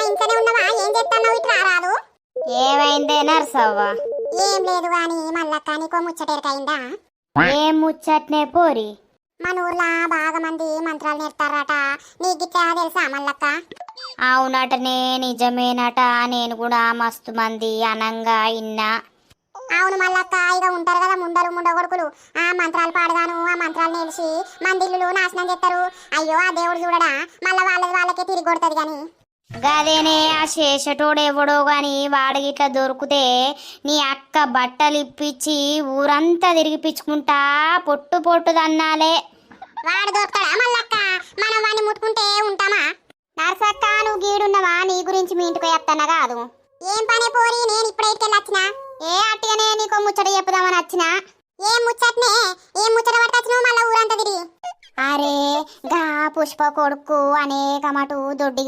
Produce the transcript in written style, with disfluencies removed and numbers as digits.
ఇంట్లోనే ఉన్నవా? ఏం చేస్తున్నావు? ఇట్లా రాదు. ఏమైందే నర్సవ్వ? ఏం లేదు గాని మల్లక్క నీకో ముచ్చటేరకైందా? ఏం ముచ్చట్నే పోరి? మన ఊర్లా బాగా మంది మంత్రాలు నేర్తారట, నీకు గిట్లా తెలుసా మల్లక్క? అవునటనే, నిజమేనట. నేను కూడా మస్తు మంది అనంగా ఇన్నా. అవును మల్లక్క, ఇక ఉంటారు కదా ముండలు ముండగొడుకులు, ఆ మంత్రాలు పాడగాను ఆ మంత్రాలు నేర్చి మందిల్లు నాశనం చేస్తారు. అయ్యో ఆ దేవుడు చూడడా, మళ్ళా వాళ్ళకే తిరిగి కొడుతుంది గాని. గదేనే, ఆ శేషటోడెవడో గాని వాడు గిట్లా దొరికితే నీ అక్క బట్టలు ఇప్పించి ఊరంతా తిరిగిపించుకుంటా పొట్టు పొట్టు దన్నాలే. వాడు దొరుకుతాడా మల్లక్క? మనం వాడిని ముట్టుకుంటే ఉంటామా? నర్సక్క, నువ్వు గీడున్నవా? నీ గురించి మీ ఇంటికి వస్తానా కాదు. ఏం పని పోరి? నేను ఇప్పుడే ఇటుకెళ్ళొచ్చినా. ఏ అట్టిగానే నీకో ముచ్చట చెప్పుదామని వచ్చినా. ఏం ముచ్చట్నే? ఏం ముచ్చట పట్టొచ్చినావు మళ్ళా ఊరంతా తిరిగి? అరే గా పుష్ప కొడుకు అనేక మటు దొడ్డి